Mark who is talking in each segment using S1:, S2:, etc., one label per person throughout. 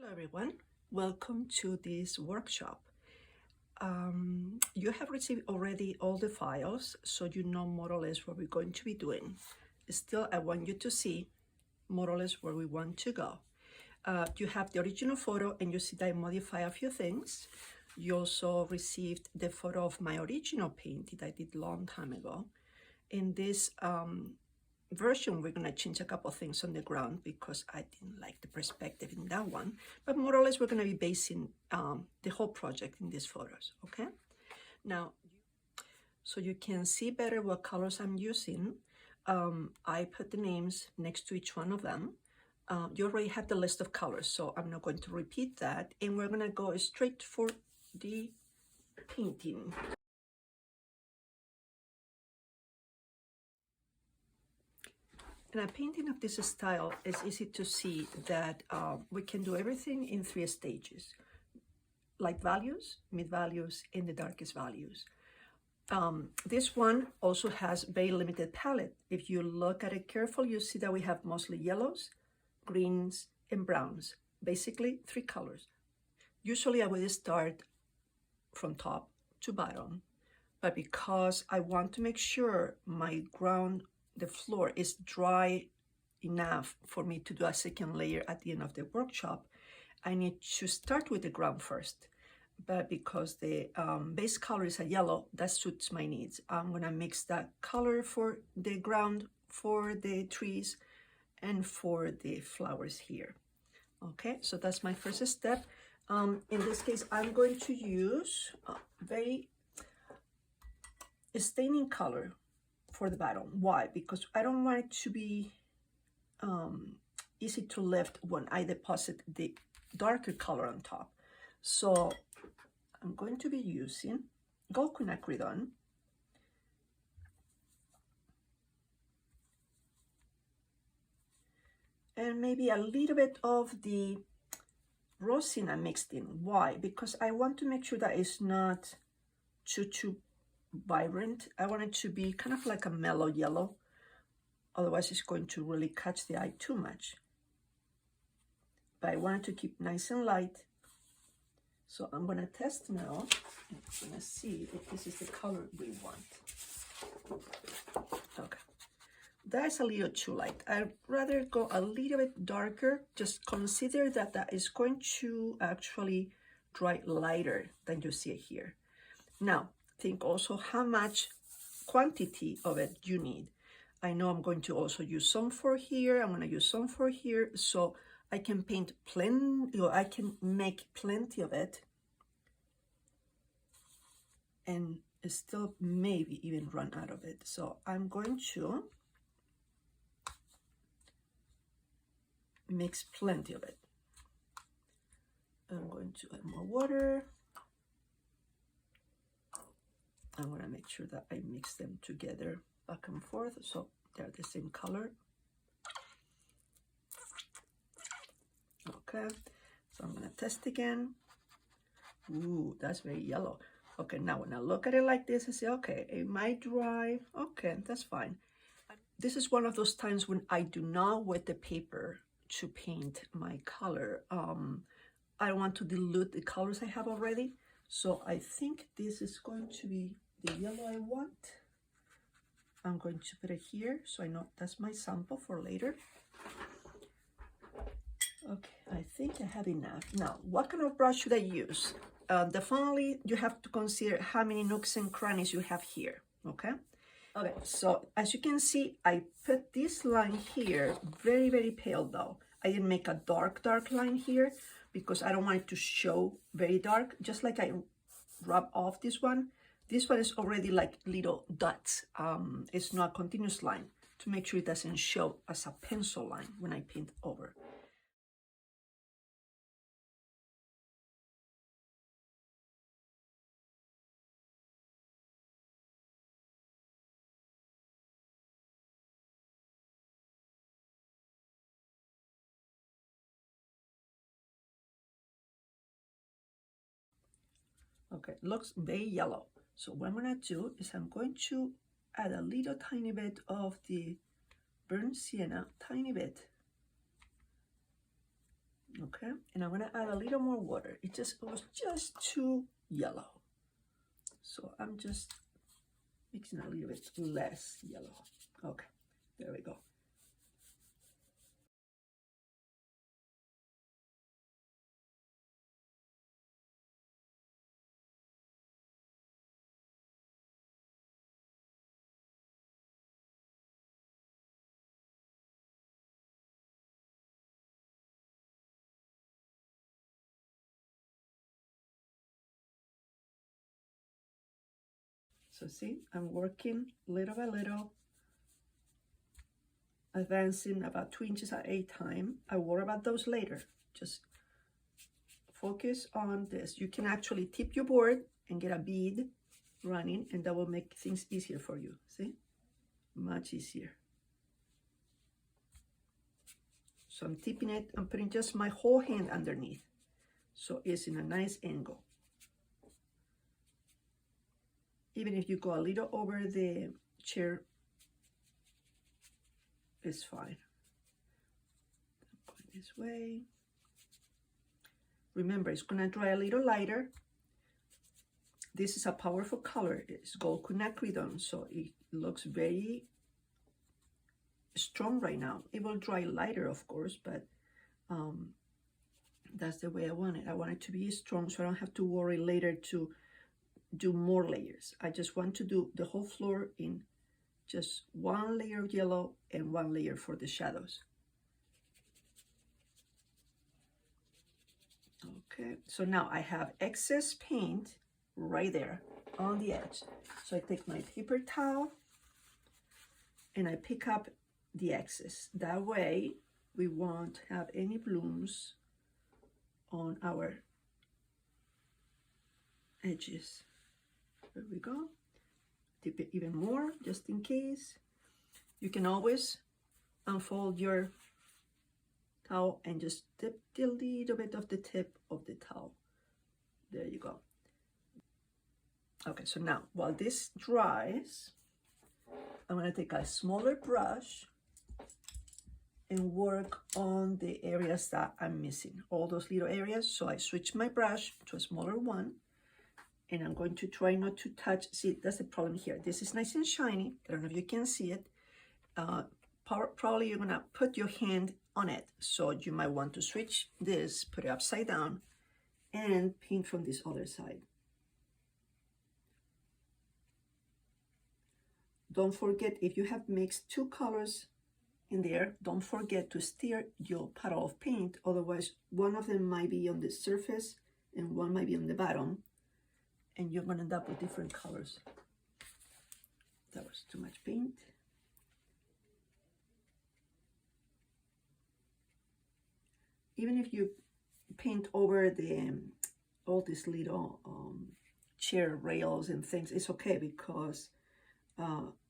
S1: Hello everyone, welcome to this workshop. You have received already all the files, so you know more or less what we're going to be doing. Still, I want you to see more or less where we want to go. You have the original photo and you see that I modify a few things. You also received the photo of my original painting that I did a long time ago. In this version, we're going to change a couple of things on the ground because I didn't like the perspective in that one, but more or less we're going to be basing the whole project in these photos. Okay, now so you can see better what colors I'm using. I put the names next to each one of them. You already have the list of colors, so I'm not going to repeat that, and we're going to go straight for the painting. In a painting of this style, it's easy to see that we can do everything in 3 stages: light values, mid values, and the darkest values. This one also has very limited palette. If you look at it carefully, you see that we have mostly yellows, greens, and browns, basically 3 colors. Usually I would start from top to bottom, but because I want to make sure my ground, the floor, is dry enough for me to do a second layer at the end of the workshop, I need to start with the ground first. But because the base color is a yellow, that suits my needs. I'm gonna mix that color for the ground, for the trees, and for the flowers here. Okay, so that's my first step. In this case, I'm going to use very staining color for the bottom. Why? Because I don't want it to be easy to lift when I deposit the darker color on top. So I'm going to be using gold quinacridone, and maybe a little bit of the rosina mixed in. Why? Because I want to make sure that it's not too vibrant. I want it to be kind of like a mellow yellow. Otherwise, it's going to really catch the eye too much. But I want it to keep nice and light. So I'm going to test now. I'm going to see if this is the color we want. Okay. That's a little too light. I'd rather go a little bit darker. Just consider that that is going to actually dry lighter than you see here. Now, think also how much quantity of it you need. I know I'm going to also use some for here. I'm going to use some for here. So I can paint plenty, or I can make plenty of it and still maybe even run out of it. So I'm going to mix plenty of it. I'm going to add more water. I'm going to make sure that I mix them together back and forth so they're the same color. Okay, so I'm going to test again. Ooh, that's very yellow. Okay, now when I look at it like this, I say, okay, it might dry. Okay, that's fine. This is one of those times when I do not wet the paper to paint my color. I want to dilute the colors I have already. So I think this is going to be the yellow I want. I'm going to put it here so I know that's my sample for later. Okay, I think I have enough. Now, what kind of brush should I use? Definitely, you have to consider how many nooks and crannies you have here, okay? Okay, so as you can see, I put this line here, very, very pale though. I didn't make a dark line here because I don't want it to show very dark. Just like I rub off this one is already like little dots. It's not a continuous line to make sure it doesn't show as a pencil line when I paint over. Okay, looks very yellow. So what I'm gonna do is I'm going to add a little tiny bit of the burnt sienna, tiny bit, Okay, and I'm gonna add a little more water. It was just too yellow. So I'm just mixing a little bit less yellow. Okay, there we go. So see, I'm working little by little, advancing about 2 inches at a time. I worry about those later. Just focus on this. You can actually tip your board and get a bead running, and that will make things easier for you. See? Much easier. So I'm tipping it, I'm putting just my whole hand underneath. So it's in a nice angle. Even if you go a little over the chair, it's fine. I'm going this way. Remember, it's gonna dry a little lighter. This is a powerful color. It's gold quinacridone, so it looks very strong right now. It will dry lighter, of course, but that's the way I want it. I want it to be strong, so I don't have to worry later to do more layers. I just want to do the whole floor in just one layer of yellow and one layer for the shadows. Okay, so now I have excess paint right there on the edge. So I take my paper towel and I pick up the excess. That way we won't have any blooms on our edges. There we go. Dip it even more just in case. You can always unfold your towel and just dip a little bit of the tip of the towel. There you go. Okay, so now while this dries, I'm going to take a smaller brush and work on the areas that I'm missing, all those little areas. So I switch my brush to a smaller one, and I'm going to try not to touch. See, that's the problem here. This is nice and shiny. I don't know if you can see it. Probably you're gonna put your hand on it. So you might want to switch this, put it upside down, and paint from this other side. Don't forget, if you have mixed two colors in there, don't forget to stir your puddle of paint. Otherwise, one of them might be on the surface and one might be on the bottom, and you're gonna end up with different colors. That was too much paint. Even if you paint over the all these little chair rails and things, it's okay, because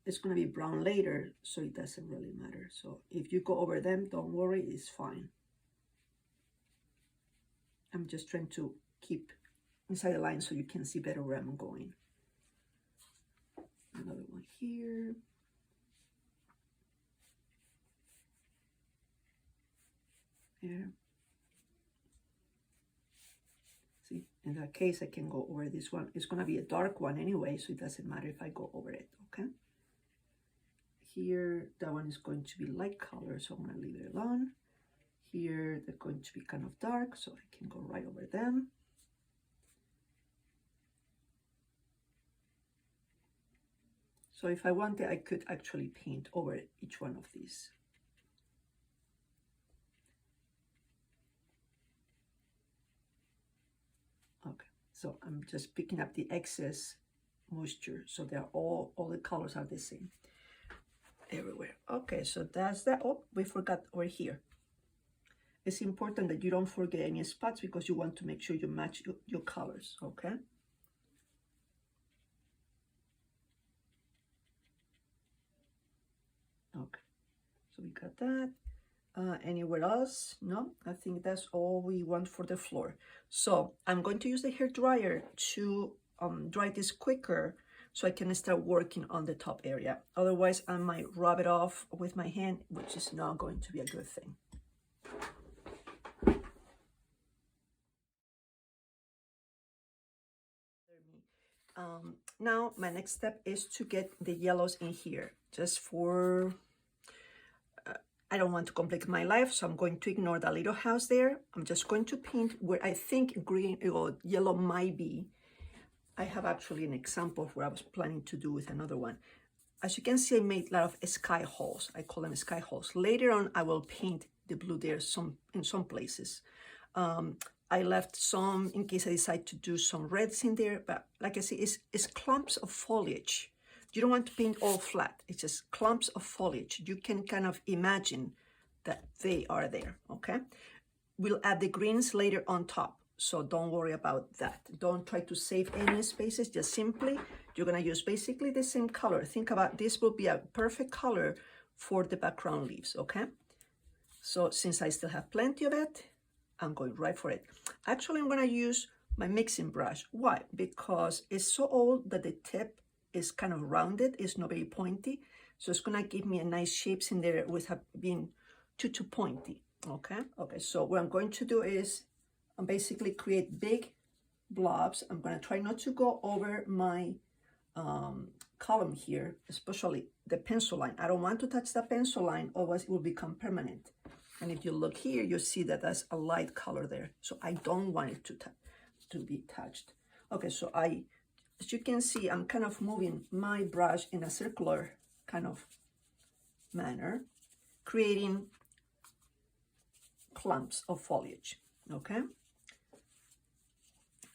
S1: it's going to be brown later, so it doesn't really matter. So if you go over them, don't worry, it's fine. I'm just trying to keep inside the line so you can see better where I'm going. Another one here. There. See, in that case, I can go over this one. It's going to be a dark one anyway, so it doesn't matter if I go over it, okay? Here, that one is going to be light color, so I'm going to leave it alone. Here, they're going to be kind of dark, so I can go right over them. So if I wanted, I could actually paint over each one of these. Okay, so I'm just picking up the excess moisture, so they're all the colors are the same everywhere. Okay, so that's that. Oh, we forgot over here. It's important that you don't forget any spots, because you want to make sure you match your colors, okay? Okay, so we got that. Anywhere else? No, I think that's all we want for the floor. So I'm going to use the hair dryer to dry this quicker, so I can start working on the top area. Otherwise, I might rub it off with my hand, which is not going to be a good thing. Now my next step is to get the yellows in here, just for, I don't want to complicate my life, so I'm going to ignore that little house there. I'm just going to paint where I think green or yellow might be. I have actually an example of what I was planning to do with another one. As you can see, I made a lot of sky holes. I call them sky holes. Later on, I will paint the blue there in some places. I left some in case I decide to do some reds in there, but like I say, it's clumps of foliage. You don't want to paint all flat. It's just clumps of foliage. You can kind of imagine that they are there, okay? We'll add the greens later on top, so don't worry about that. Don't try to save any spaces, just simply, you're gonna use basically the same color. Think about this will be a perfect color for the background leaves, okay? So since I still have plenty of it, I'm going right for it. Actually, I'm gonna use my mixing brush. Why? Because it's so old that the tip is kind of rounded, it's not very pointy. So it's gonna give me a nice shapes in there without being too pointy, okay? Okay, so what I'm going to do is basically create big blobs. I'm gonna try not to go over my column here, especially the pencil line. I don't want to touch the pencil line, otherwise it will become permanent. And if you look here, you see that there's a light color there. So I don't want it to be touched. Okay, so as you can see, I'm kind of moving my brush in a circular kind of manner, creating clumps of foliage, okay?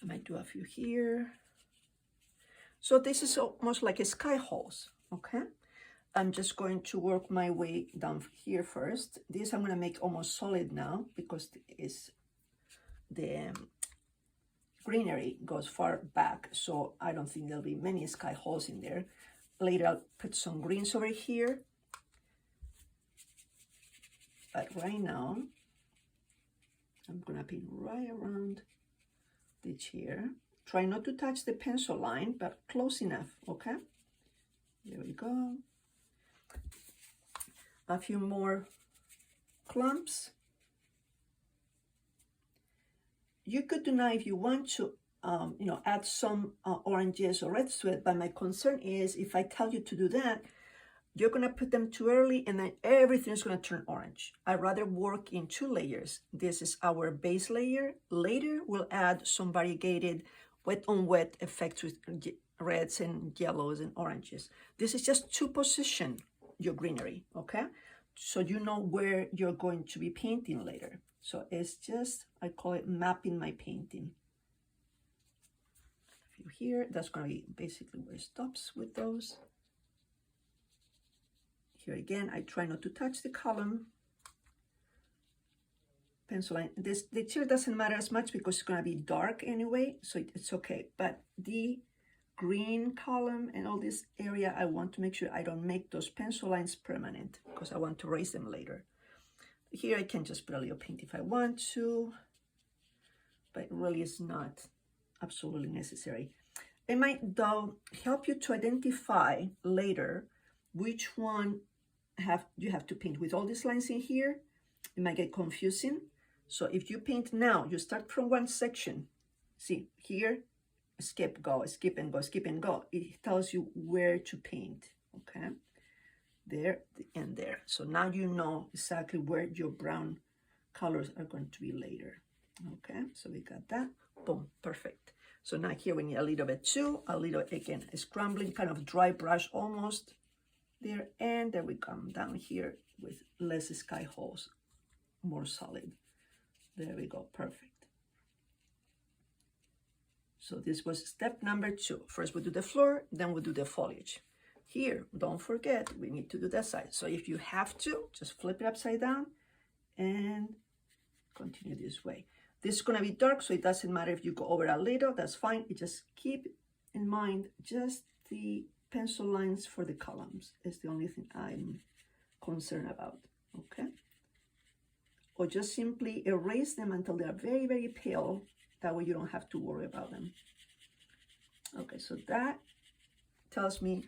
S1: I might do a few here. So this is almost like a sky holes, okay? I'm just going to work my way down here first. This I'm gonna make almost solid now because the greenery goes far back, so I don't think there'll be many sky holes in there. Later I'll put some greens over here. But right now, I'm gonna paint right around this here. Try not to touch the pencil line, but close enough, okay? There we go. A few more clumps. You could do now if you want to, add some oranges or reds to it, but my concern is if I tell you to do that, you're gonna put them too early and then everything's gonna turn orange. I'd rather work in 2 layers. This is our base layer. Later, we'll add some variegated wet on wet effects with reds and yellows and oranges. This is just to position your greenery, okay? So you know where you're going to be painting later. So it's just, I call it mapping my painting. A few here, that's gonna be basically where it stops with those. Here again, I try not to touch the column. Pencil line, the tier doesn't matter as much because it's gonna be dark anyway, so it's okay. But the green column and all this area, I want to make sure I don't make those pencil lines permanent because I want to erase them later. Here I can just put a little paint if I want to, but it really is not absolutely necessary. It might though help you to identify later which one you have to paint with all these lines in here. It might get confusing. So if you paint now, you start from one section. See here, skip, go, skip and go, skip and go. It tells you where to paint, okay? There and there. So now you know exactly where your brown colors are going to be later. Okay, so we got that. Boom, perfect. So now here we need a little bit too, a little, again, a scrambling kind of dry brush almost there. And then we come down here with less sky holes, more solid. There we go, perfect. So this was step number 2. First we do the floor, then we do the foliage. Here, don't forget, we need to do that side. So if you have to, just flip it upside down and continue this way. This is gonna be dark, so it doesn't matter if you go over a little, that's fine. You just keep in mind just the pencil lines for the columns is the only thing I'm concerned about, okay? Or just simply erase them until they are very, very pale. That way you don't have to worry about them. Okay, so that tells me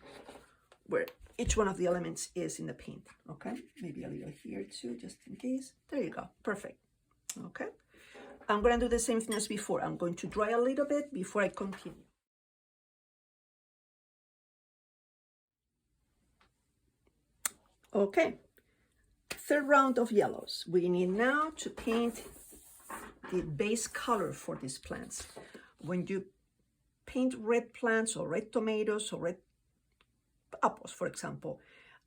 S1: where each one of the elements is in the paint, okay? Maybe a little here too, just in case. There you go, perfect, okay? I'm gonna do the same thing as before. I'm going to dry a little bit before I continue. Okay, third round of yellows. We need now to paint the base color for these plants. When you paint red plants or red tomatoes or red apples, for example,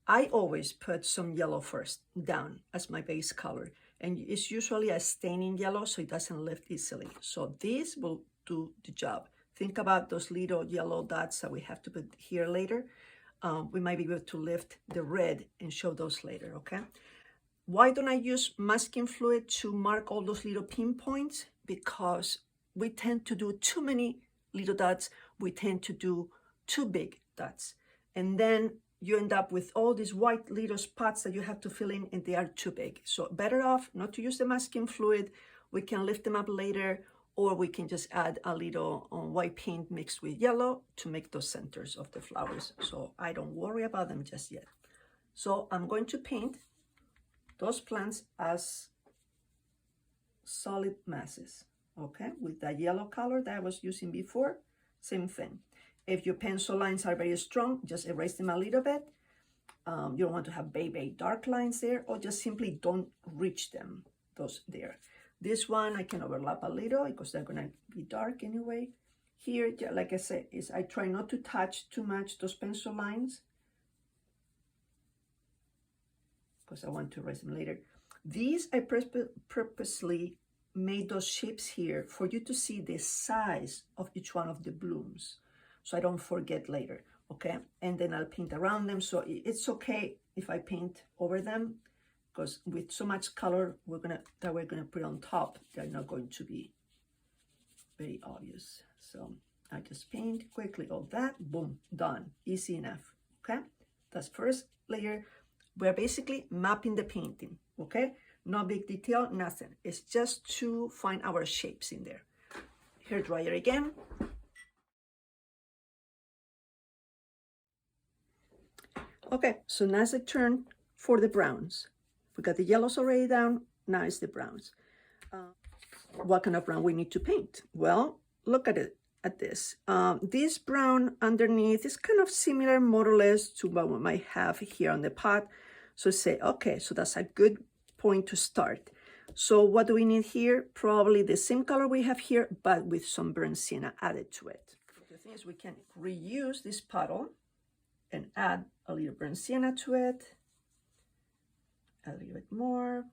S1: I always put some yellow first down as my base color. And it's usually a staining yellow, so it doesn't lift easily. So this will do the job. Think about those little yellow dots that we have to put here later. We might be able to lift the red and show those later, okay? Why don't I use masking fluid to mark all those little pinpoints? Because we tend to do too many little dots. We tend to do too big dots. And then you end up with all these white little spots that you have to fill in and they are too big. So better off not to use the masking fluid. We can lift them up later, or we can just add a little white paint mixed with yellow to make those centers of the flowers. So I don't worry about them just yet. So I'm going to paint those plants as solid masses, okay? With that yellow color that I was using before, same thing. If your pencil lines are very strong, just erase them a little bit. You don't want to have very dark lines there, or just simply don't reach them, those there. This one I can overlap a little because they're gonna be dark anyway. Here, like I said, I try not to touch too much those pencil lines because I want to erase them later. These I purposely made those shapes here for you to see the size of each one of the blooms, so I don't forget later, okay? And then I'll paint around them, so it's okay if I paint over them, because with so much color we're gonna put on top, they're not going to be very obvious. So I just paint quickly all that, boom, done, easy enough, okay? That's first layer. We're basically mapping the painting, okay? No big detail, nothing. It's just to find our shapes in there. Hair dryer again. Okay, so now's the turn for the browns. We got the yellows already down, now it's the browns. What kind of brown we need to paint? Well, look at it, at this. This brown underneath is kind of similar, more or less, to what we might have here on the pot. So say, okay, so that's a good point to start. So what do we need here? Probably the same color we have here, but with some burnt sienna added to it. The thing is, we can reuse this puddle and add a little burnt sienna to it. Add a little bit more.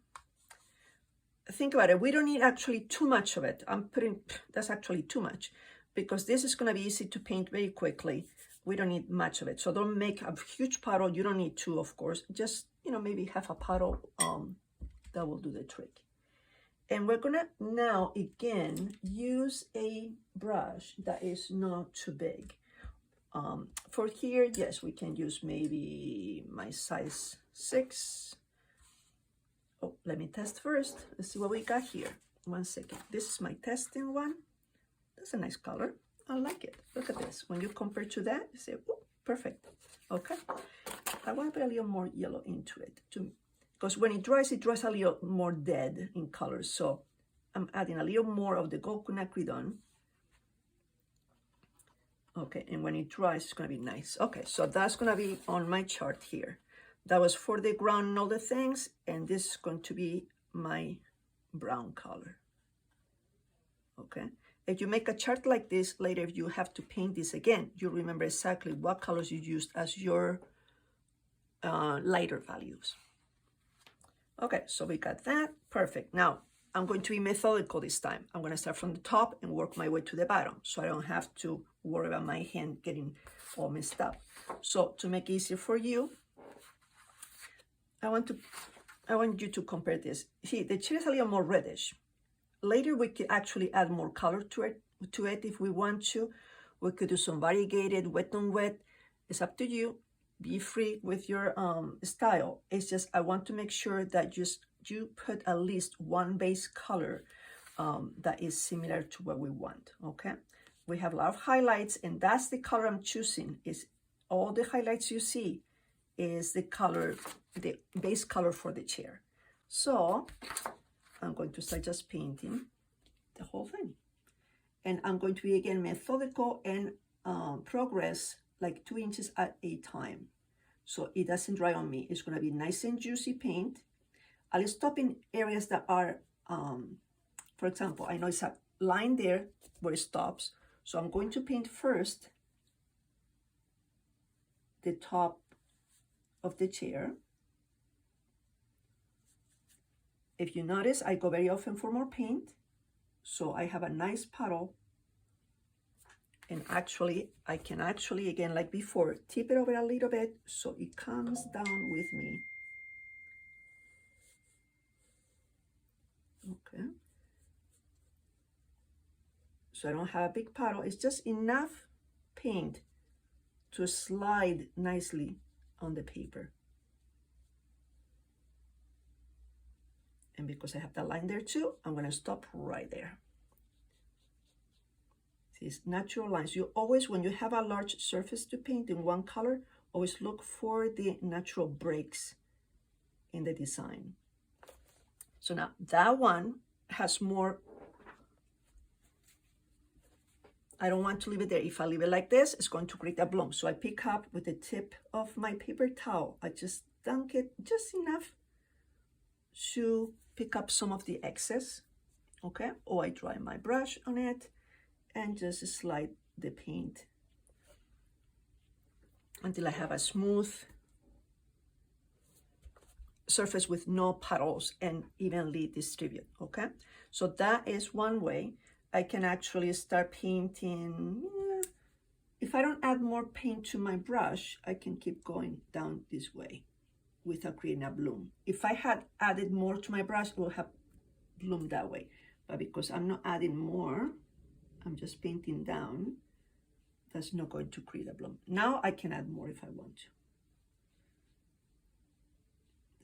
S1: Think about it, we don't need actually too much of it. That's actually too much, because this is gonna be easy to paint very quickly. We don't need much of it. So don't make a huge puddle. You don't need two, of course. Just, maybe half a puddle, that will do the trick. And we're gonna now, again, use a brush that is not too big. For here, yes, we can use maybe my size 6. Oh, let me test first. Let's see what we got here. 1 second. This is my testing one. That's a nice color. I like it. Look at this. When you compare to that, you say, oh, perfect. Okay. I want to put a little more yellow into it because when it dries a little more dead in color. So I'm adding a little more of the Gokunakridon. Okay, and when it dries, it's going to be nice. Okay, so that's going to be on my chart here. That was for the ground and all the things, and this is going to be my brown color. Okay, if you make a chart like this later, if you have to paint this again, you remember exactly what colors you used as your lighter values. Okay, so we got that, perfect. Now, I'm going to be methodical this time. I'm going to start from the top and work my way to the bottom, so I don't have to worry about my hand getting all messed up. So to make it easier for you, I want you to compare this. See, the chair is a little more reddish. Later, we could actually add more color to it if we want to. We could do some variegated, wet on wet. It's up to you. Be free with your style. It's just I want to make sure that you put at least one base color that is similar to what we want. Okay, we have a lot of highlights, and that's the color I'm choosing. Is all the highlights you see is the color, the base color for the chair. So I'm going to start just painting the whole thing, and I'm going to be again methodical and progress like 2 inches at a time. so it doesn't dry on me. It's going to be nice and juicy paint. I'll stop in areas that are, for example, I know it's a line there where it stops. So I'm going to paint first the top of the chair. If you notice, I go very often for more paint. So I have a nice puddle. And actually, I can actually, again, like before, tip it over a little bit so it comes down with me. Okay. So I don't have a big puddle. It's just enough paint to slide nicely on the paper. And because I have that line there too, I'm going to stop right there. These natural lines. You always, when you have a large surface to paint in one color, always look for the natural breaks in the design. So now that one has more. I don't want to leave it there. If I leave it like this, it's going to create a bloom. So I pick up with the tip of my paper towel. I just dunk it just enough to pick up some of the excess, okay? Or I dry my brush on it and just slide the paint until I have a smooth surface with no puddles and evenly distribute, okay? So that is one way. I can actually start painting. If I don't add more paint to my brush, I can keep going down this way without creating a bloom. If I had added more to my brush, it would have bloomed that way. But because I'm not adding more, I'm just painting down, that's not going to create a bloom. Now I can add more if I want to.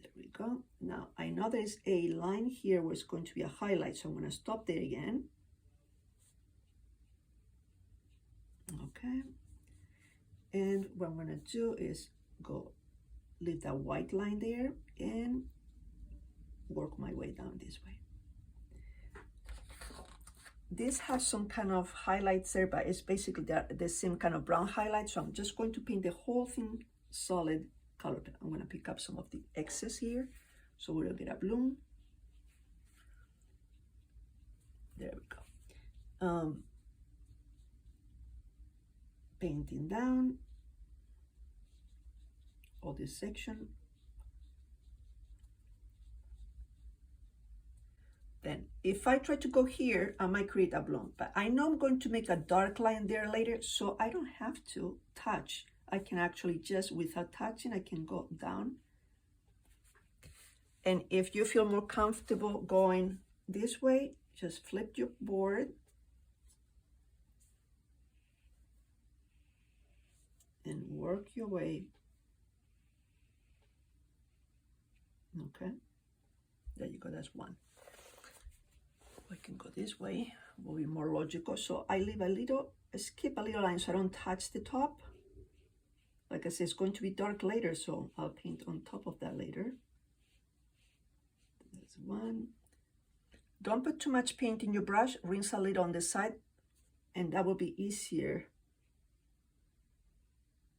S1: There we go. Now I know there's a line here where it's going to be a highlight, so I'm going to stop there again. Okay, and what I'm going to do is go leave that white line there and work my way down this way. This has some kind of highlights there, but it's basically the same kind of brown highlight. So I'm just going to paint the whole thing solid color. I'm going to pick up some of the excess here, so we'll get a bloom. There we go. Painting down all this section. Then if I try to go here, I might create a bloom, but I know I'm going to make a dark line there later, so I don't have to touch. I can actually just, without touching, I can go down. And if you feel more comfortable going this way, just flip your board and work your way. Okay, there you go, that's one. I can go this way, will be more logical. So I leave a little, skip a little line so I don't touch the top. Like I said, it's going to be dark later, so I'll paint on top of that later. That's one. Don't put too much paint in your brush, rinse a little on the side, and that will be easier.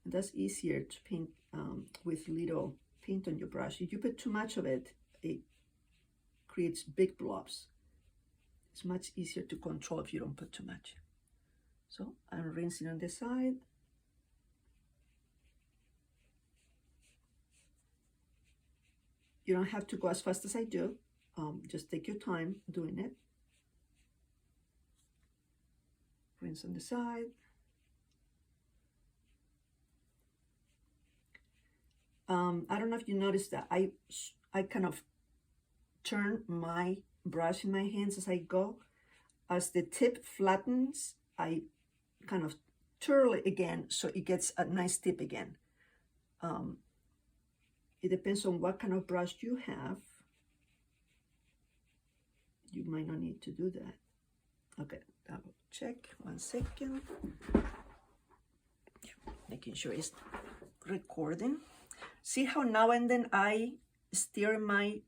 S1: That's easier to paint with little paint on your brush. If you put too much of it, it creates big blobs. It's much easier to control if you don't put too much. So I'm rinsing on the side. You don't have to go as fast as I do. Just take your time doing it. Rinse on the side. I don't know if you noticed that I kind of turn my brush in my hands as I go. As the tip flattens, I kind of twirl it again so it gets a nice tip again. It depends on what kind of brush you have. You might not need to do that. Okay, double check, 1 second. Yeah, making sure it's recording. See how now and then I stir my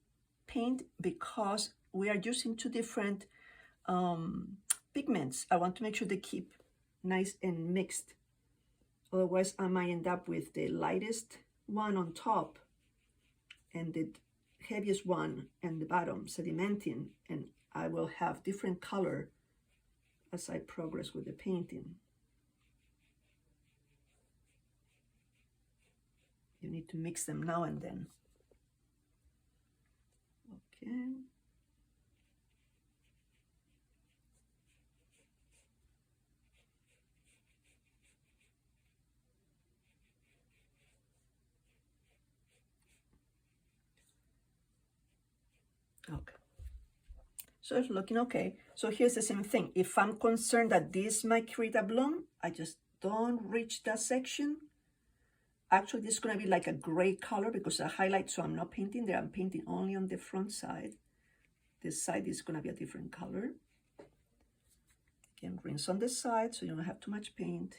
S1: paint because we are using two different pigments. I want to make sure they keep nice and mixed. Otherwise, I might end up with the lightest one on top and the heaviest one and the bottom sedimenting, and I will have different color as I progress with the painting. You need to mix them now and then. Okay. Okay. So it's looking okay. So here's the same thing. If I'm concerned that this might create a bloom, I just don't reach that section. Actually, this is going to be like a gray color because I highlight, so I'm not painting there. I'm painting only on the front side. This side is going to be a different color. Again, rinse on the side so you don't have too much paint.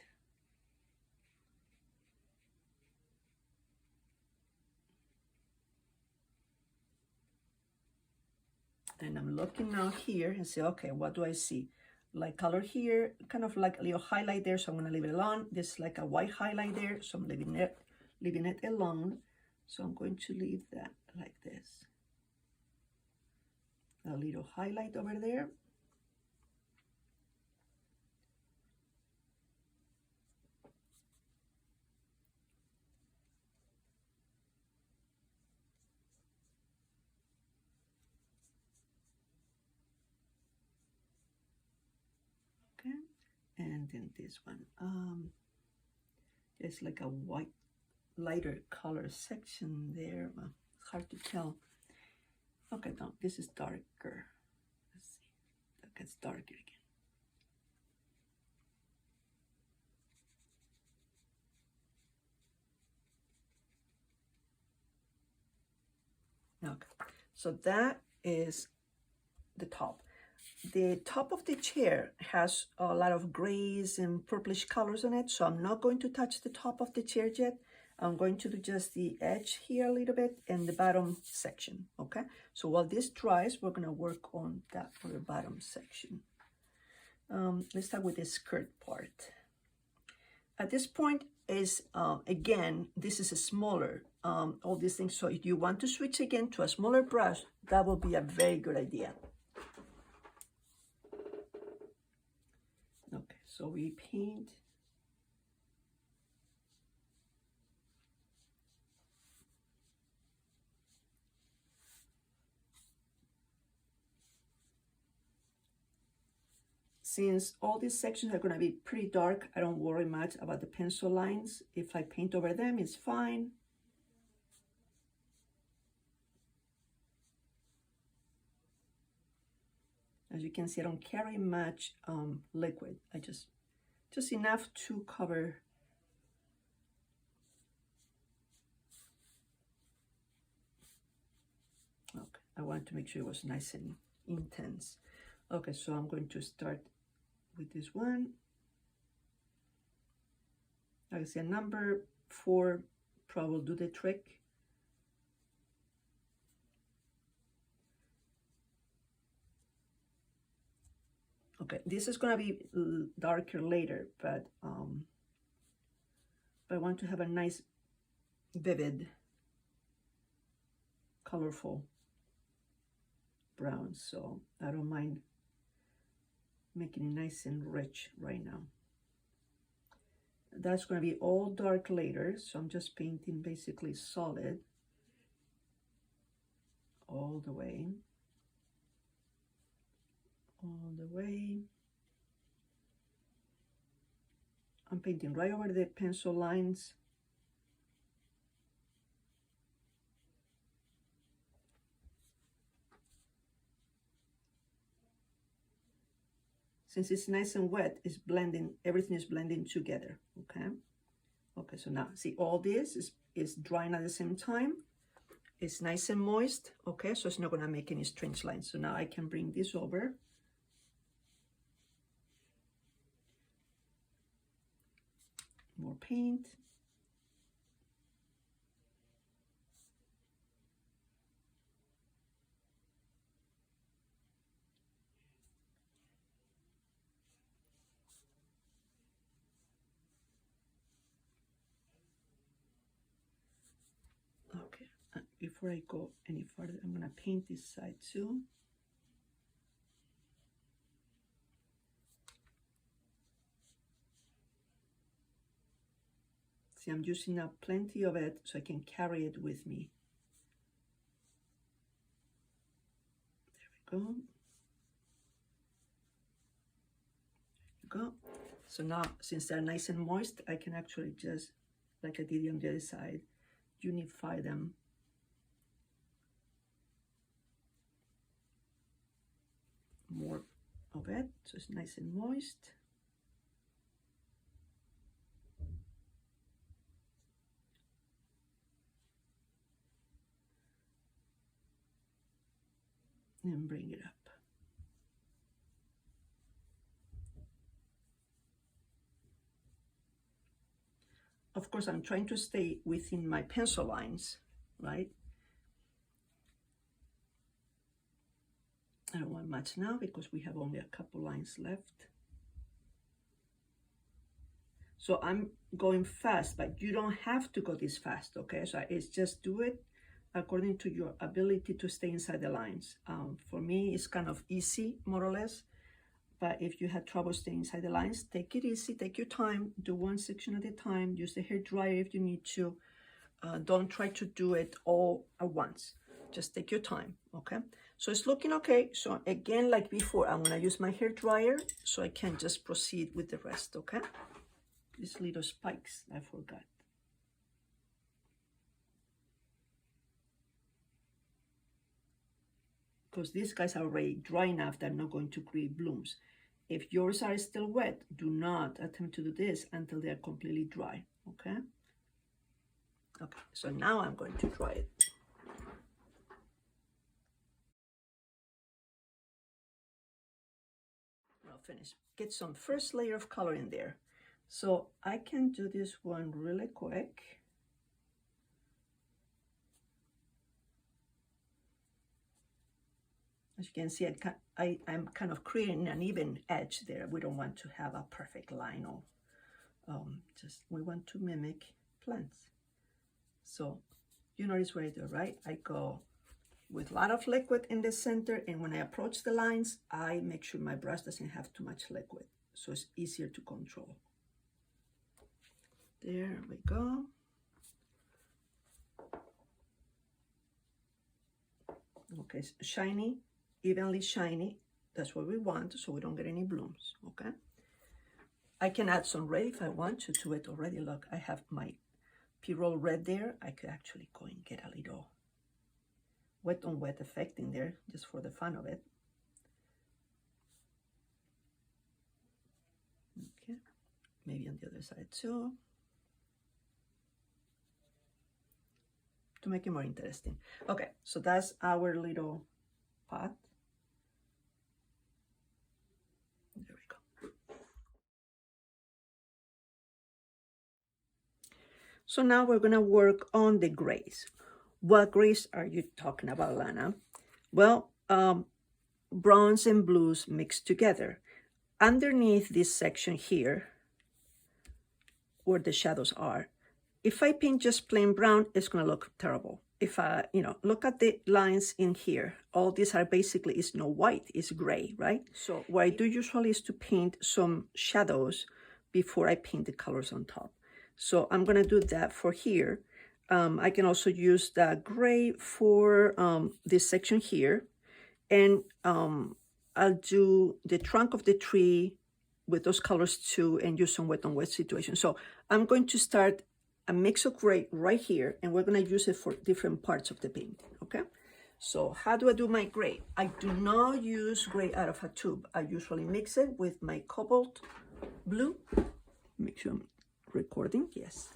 S1: And I'm looking now here and say, okay, what do I see? Light color here, kind of like a little highlight there, so I'm gonna leave it alone. There's like a white highlight there, so I'm leaving it alone. So I'm going to leave that like this. A little highlight over there. Okay, and then this one. There's like a white, lighter color section there. Well, it's hard to tell. Okay, no, this is darker. Let's see, that gets darker again. Okay, so that is the top. The top of the chair has a lot of grays and purplish colors on it, so I'm not going to touch the top of the chair yet. I'm going to do just the edge here a little bit and the bottom section, okay? So while this dries, we're gonna work on that for the bottom section. Let's start with the skirt part. At this point is, again, this is a smaller, all these things. So if you want to switch again to a smaller brush, that will be a very good idea. Okay, so we paint. Since all these sections are going to be pretty dark, I don't worry much about the pencil lines. If I paint over them, it's fine. As you can see, I don't carry much liquid. I just enough to cover. Okay, I wanted to make sure it was nice and intense. Okay, so I'm going to start with this one. Like I said, number 4 probably will do the trick. Okay, this is gonna be darker later, but I want to have a nice, vivid, colorful brown, so I don't mind making it nice and rich right now. That's going to be all dark later, so I'm just painting basically solid all the way. All the way. I'm painting right over the pencil lines. Since it's nice and wet, it's blending, everything is blending together, okay? Okay, so now, see, all this is drying at the same time. It's nice and moist, okay? So it's not gonna make any strange lines. So now I can bring this over. More paint. before I go any further, I'm gonna paint this side too. See, I'm using up plenty of it so I can carry it with me. There we go. There we go. So now, since they're nice and moist, I can actually just, like I did on the other side, unify them. More of it, so it's nice and moist. And bring it up. Of course, I'm trying to stay within my pencil lines, right? I don't want much now because we have only a couple lines left. So I'm going fast, but you don't have to go this fast, okay? So it's just do it according to your ability to stay inside the lines. For me, it's kind of easy, more or less. But if you had trouble staying inside the lines, take it easy, take your time, do one section at a time, use the hair dryer if you need to. Don't try to do it all at once. Just take your time, okay? So it's looking okay. So again, like before, I'm gonna use my hair dryer so I can just proceed with the rest, okay? These little spikes, I forgot. Because these guys are already dry enough, they're not going to create blooms. If yours are still wet, do not attempt to do this until they are completely dry, okay? Okay, so now I'm going to dry it. I'll finish. Get some first layer of color in there. So I can do this one really quick. As you can see, I'm kind of creating an even edge there. We don't want to have a perfect line or we want to mimic plants. So you notice what I do, right? I go with a lot of liquid in the center, and when I approach the lines, I make sure my brush doesn't have too much liquid, so it's easier to control. There we go. Okay, it's shiny, evenly shiny. That's what we want, so we don't get any blooms, okay? I can add some red if I want to it already. Look, I have my P-roll red there. I could actually go and get a little wet on wet effect in there just for the fun of it. Okay, maybe on the other side too, to make it more interesting. Okay, so that's our little pot. There we go. So now we're gonna work on the grays. What grays are you talking about, Lana? Well, browns and blues mixed together. Underneath this section here, where the shadows are, if I paint just plain brown, it's gonna look terrible. If I, look at the lines in here, all these are basically, it's no white, it's gray, right? So what I do usually is to paint some shadows before I paint the colors on top. So I'm gonna do that for here. I can also use the gray for this section here. And I'll do the trunk of the tree with those colors too, and use some wet on wet situation. So I'm going to start a mix of gray right here, and we're gonna use it for different parts of the painting, okay? So how do I do my gray? I do not use gray out of a tube. I usually mix it with my cobalt blue. Make sure I'm recording, yes.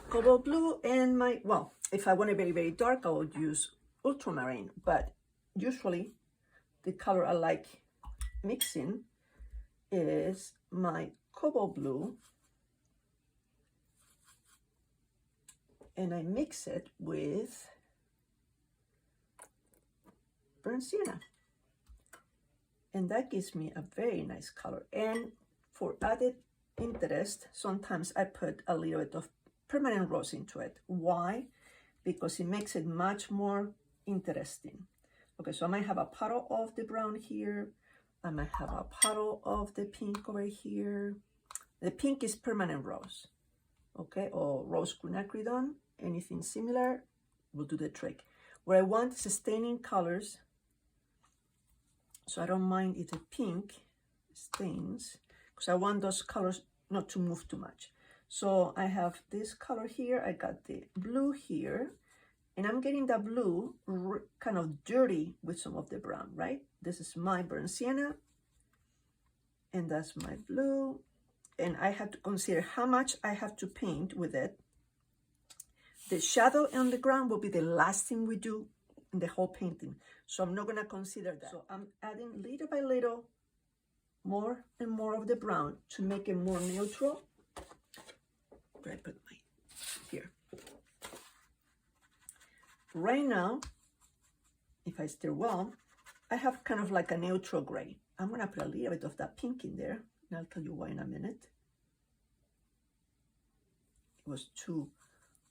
S1: Cobalt blue and my, well, if I want it very, very dark, I would use ultramarine, but usually the color I like mixing is my cobalt blue, and I mix it with burnt sienna, and that gives me a very nice color. And for added interest, sometimes I put a little bit of permanent rose into it. Why? because it makes it much more interesting. Okay, so I might have a puddle of the brown here. I might have a puddle of the pink over here. The pink is permanent rose, okay, or rose quinacridone, anything similar will do the trick. What I want is staining colors, so I don't mind if the pink stains, because I want those colors not to move too much. So I have this color here, I got the blue here, and I'm getting the blue kind of dirty with some of the brown, right? This is my burnt sienna, and that's my blue. And I have to consider how much I have to paint with it. The shadow on the ground will be the last thing we do in the whole painting. So I'm not gonna consider that. So I'm adding little by little more and more of the brown to make it more neutral. Where I put my, here. Right now, if I stir well, I have kind of like a neutral gray. I'm gonna put a little bit of that pink in there, and I'll tell you why in a minute. It was too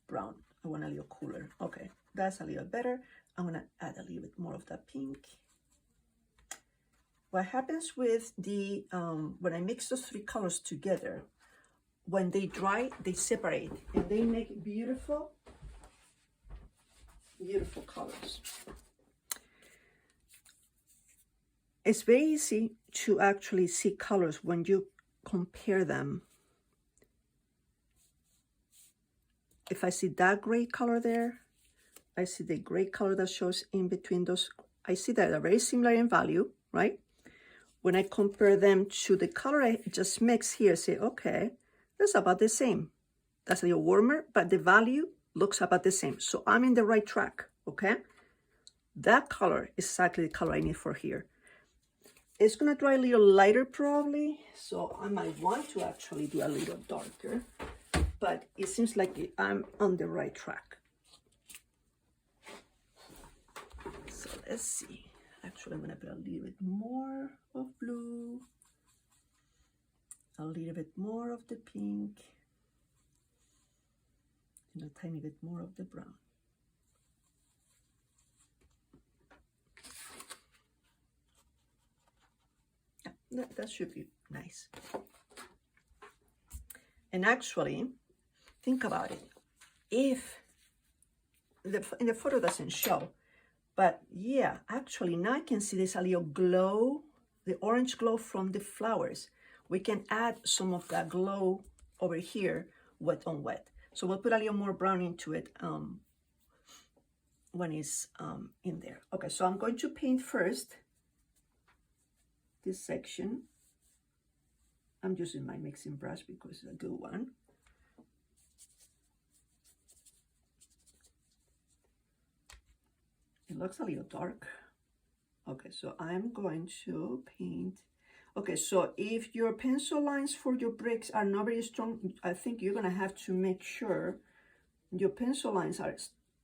S1: brown. I want a little cooler. Okay, that's a little better. I'm gonna add a little bit more of that pink. What happens with the, when I mix those three colors together, when they dry, they separate and they make beautiful, beautiful colors. It's very easy to actually see colors when you compare them. If I see that gray color there, I see the gray color that shows in between those. I see that they're very similar in value, right? When I compare them to the color I just mixed here, say, okay, that's about the same. That's a little warmer, but the value looks about the same. So I'm in the right track, okay? That color is exactly the color I need for here. It's gonna dry a little lighter probably, so I might want to actually do a little darker, but it seems like I'm on the right track. So let's see. Actually, I'm gonna put a little bit more of blue, a little bit more of the pink, and a tiny bit more of the brown. Yeah, that should be nice. And actually, think about it. If in the photo doesn't show, but yeah, actually now I can see there's a little glow, the orange glow from the flowers. We can add some of that glow over here, wet on wet. So we'll put a little more brown into it when it's in there. Okay, so I'm going to paint first this section. I'm using my mixing brush because it's a good one. It looks a little dark. Okay, so I'm going to paint. Okay, so if your pencil lines for your bricks are not very strong, I think you're gonna have to make sure your pencil lines are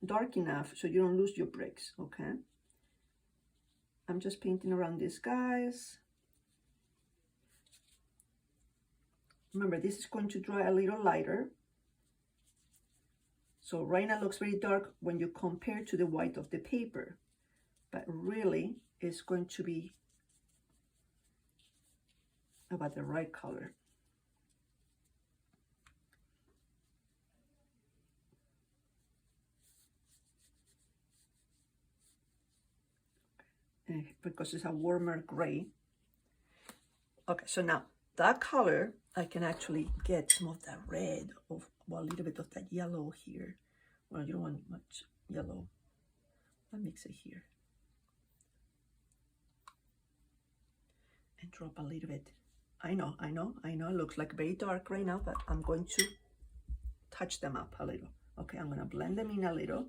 S1: dark enough so you don't lose your bricks, okay? I'm just painting around these guys. Remember, this is going to dry a little lighter. So right now it looks very dark when you compare to the white of the paper, but really it's going to be about the right color. And because it's a warmer gray. Okay, so now that color, I can actually get some of that red, or well, a little bit of that yellow here. Well, you don't want much yellow. I'll mix it here. And drop a little bit. I know, it looks like very dark right now, but I'm going to touch them up a little. Okay, I'm gonna blend them in a little.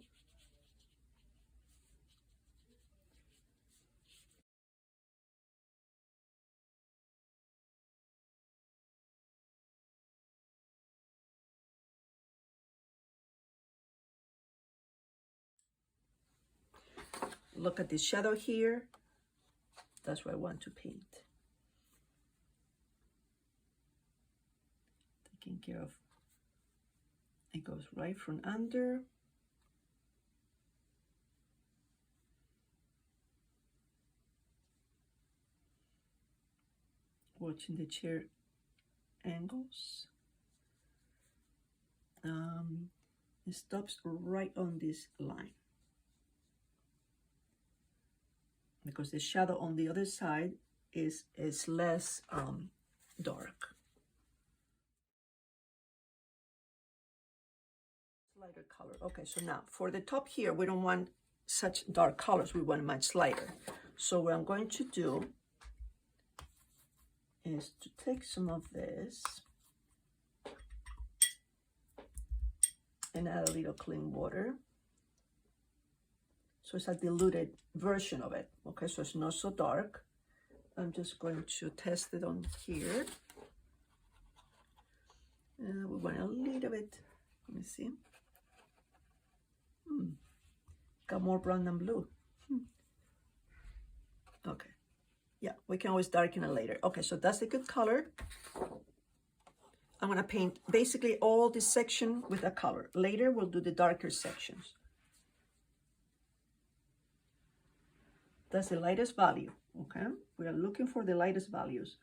S1: Look at this shadow here. That's what I want to paint. Taking care of, it goes right from under. watching the chair angles. It stops right on this line because the shadow on the other side is less dark. Lighter color. Okay, so now for the top here, we don't want such dark colors. We want much lighter. So what I'm going to do is to take some of this and add a little clean water. So it's a diluted version of it. Okay, so it's not so dark. I'm just going to test it on here. We want a little bit, let me see. Got more brown than blue. Okay, yeah, we can always darken it later. Okay, so that's a good color. I'm gonna paint basically all this section with a color. Later, we'll do the darker sections. That's the lightest value, okay? We are looking for the lightest values.